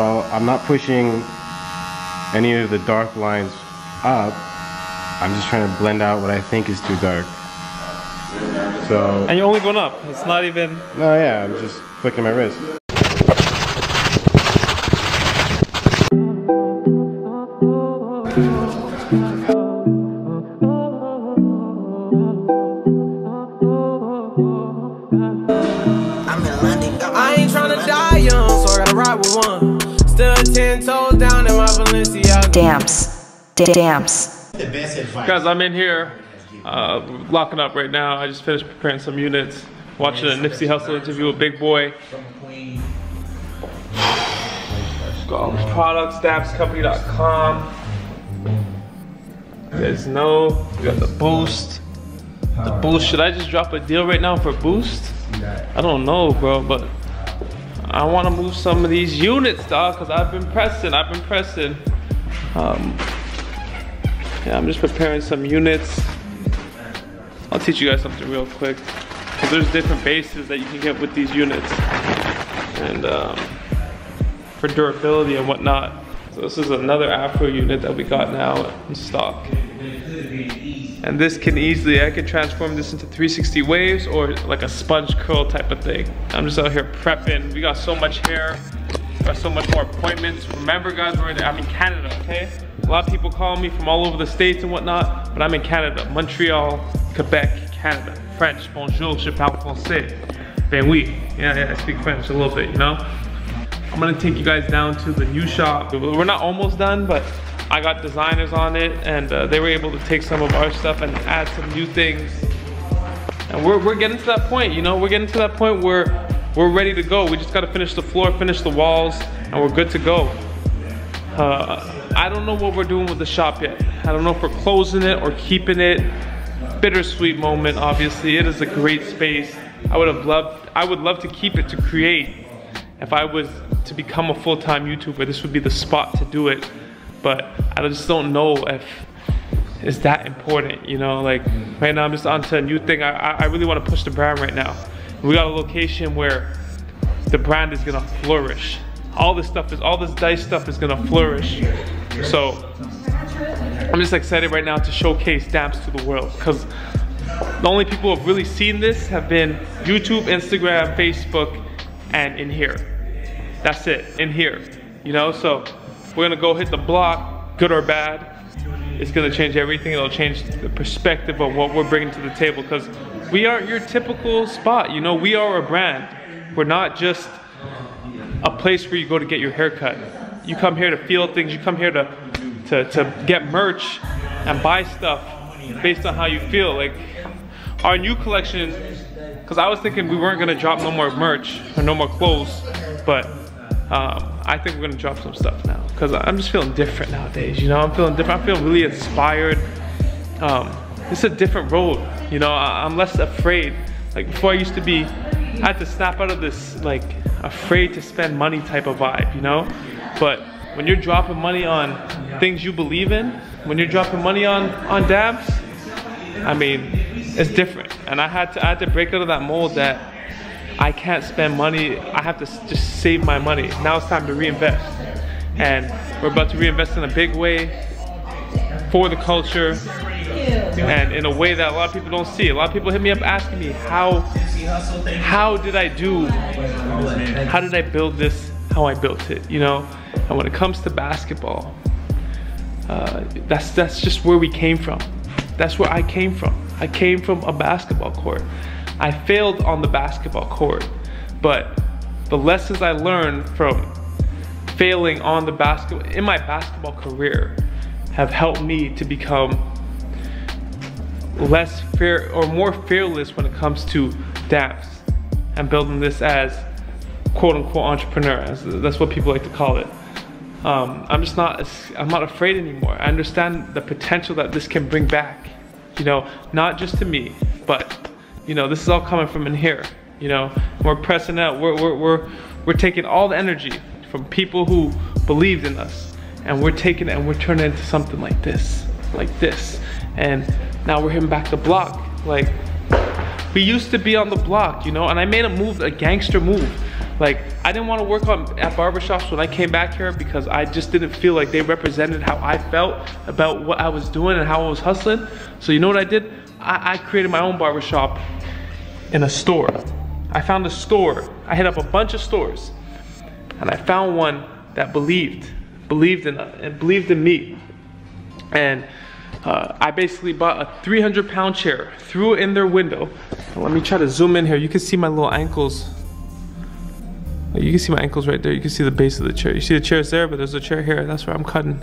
So I'm not pushing any of the dark lines up. I'm just trying to blend out what I think is too dark. So. And you're only going up. It's not even. No, yeah, I'm just flicking my wrist. I ain't tryna die young, so I gotta ride with one. Still 10 toes down in my Balenciaga. Damps. Guys, I'm in here, locking up right now. I just finished preparing some units, watching a Nipsey Hussle interview with Big Boy. Got all these products, dampscompany.com. You guys know, we got the Boost. The Boost, should I just drop a deal right now for Boost? I don't know, bro, but I want to move some of these units, dog, because I've been pressing. Yeah, I'm just preparing some units. I'll teach you guys something real quick, because there's different bases that you can get with these units, and for durability and whatnot. So this is another Afro unit that we got now in stock. And this can easily, I can transform this into 360 waves or like a sponge curl type of thing. I'm just out here prepping. We got so much hair, got so much more appointments. Remember guys, I'm in Canada, okay? A lot of people call me from all over the States and whatnot, but I'm in Canada, Montreal, Quebec, Canada. French, bonjour, je parle français. Ben oui, yeah, I speak French a little bit, you know? I'm gonna take you guys down to the new shop. We're not almost done, but I got designers on it, and they were able to take some of our stuff and add some new things. And we're getting to that point, you know? We're getting to that point where we're ready to go. We just gotta finish the floor, finish the walls, and we're good to go. I don't know what we're doing with the shop yet. I don't know if we're closing it or keeping it. Bittersweet moment, obviously. It is a great space. I would love to keep it, to create. If I was to become a full-time YouTuber, this would be the spot to do it. But I just don't know if it's that important, you know? Like, right now I'm just onto a new thing. I really want to push the brand right now. We got a location where the brand is gonna flourish. All this dice stuff is gonna flourish. So I'm just excited right now to showcase Damps to the world, because the only people who have really seen this have been YouTube, Instagram, Facebook, and in here. That's it, in here, you know? So we're gonna go hit the block, good or bad. It's gonna change everything. It'll change the perspective of what we're bringing to the table, because we aren't your typical spot, you know? We are a brand. We're not just a place where you go to get your hair cut. You come here to feel things. You come here to get merch and buy stuff based on how you feel. Like our new collection, because I was thinking we weren't gonna drop no more merch or no more clothes, but I think we're gonna drop some stuff now, because I'm just feeling different nowadays, you know? I'm feeling different. I'm feeling really inspired. It's a different road, you know? I'm less afraid. Like before, I used to be, I had to snap out of this like afraid to spend money type of vibe, you know? But when you're dropping money on things you believe in, when you're dropping money on Damps, I mean, it's different. And I had to break out of that mold that I can't spend money. I have to just save my money. Now it's time to reinvest. And we're about to reinvest in a big way for the culture, and in a way that a lot of people don't see. A lot of people hit me up asking me, how did I build this, how I built it, you know? And when it comes to basketball, that's just where we came from. That's where I came from. I came from a basketball court. I failed on the basketball court, but the lessons I learned from failing on the in my basketball career have helped me to become less fear or more fearless when it comes to Damps and building this as quote-unquote entrepreneur. That's what people like to call it. I'm not afraid anymore. I understand the potential that this can bring back, you know, not just to me, but you know, this is all coming from in here, you know. We're pressing out. We're taking all the energy from people who believed in us, and we're taking it and we're turning it into something like this, and now we're hitting back the block. Like, we used to be on the block, you know, and I made a gangster move Like, I didn't want to work at barbershops when I came back here because I just didn't feel like they represented how I felt about what I was doing and how I was hustling. So you know what I did? I created my own barbershop in a store. I found a store. I hit up a bunch of stores, and I found one that believed in me. And I basically bought a 300-pound chair, threw it in their window. And let me try to zoom in here. You can see my little ankles. You can see my ankles right there. You can see the base of the chair. You see the chair's there, but there's a chair here. That's where I'm cutting.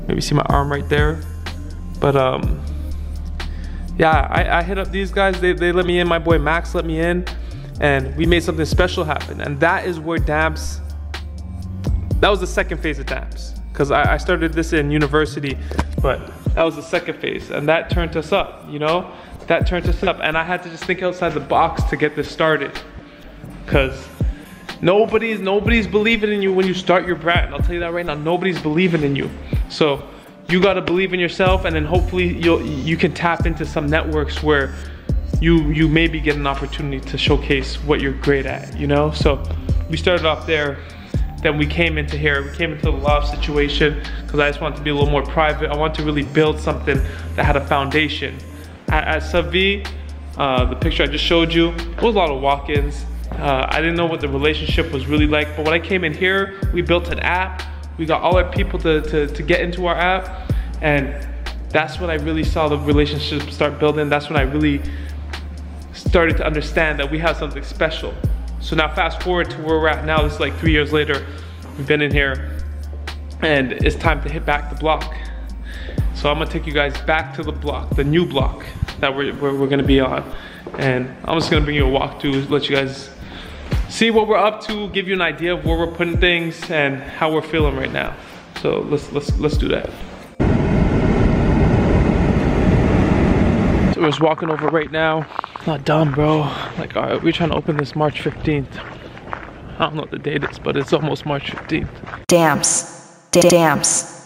Maybe see my arm right there. But yeah, I hit up these guys. They let me in. My boy Max let me in, and we made something special happen. And that is where Damps. That was the second phase of Damps, because I started this in university, but that was the second phase, and that turned us up. You know, that turned us up, and I had to just think outside the box to get this started, because nobody's believing in you when you start your brand. I'll tell you that right now. Nobody's believing in you. So you gotta believe in yourself, and then hopefully you can tap into some networks where you maybe get an opportunity to showcase what you're great at, you know? So we started off there, then we came into here. We came into the loft situation because I just wanted to be a little more private. I wanted to really build something that had a foundation. At Sub V, the picture I just showed you, it was a lot of walk-ins. I didn't know what the relationship was really like, but when I came in here, we built an app. We got all our people to get into our app, and that's when I really saw the relationship start building. That's when I really started to understand that we have something special. So now fast forward to where we're at now. This is like 3 years later. We've been in here, and it's time to hit back the block. So I'm gonna take you guys back to the block, the new block that we're gonna be on. And I'm just gonna bring you a walkthrough, let you guys see what we're up to, give you an idea of where we're putting things and how we're feeling right now. So let's do that. So we're just walking over right now. Not done, bro. Like, all right, we're trying to open this March 15th. I don't know what the date is, but it's almost March 15th. Damps.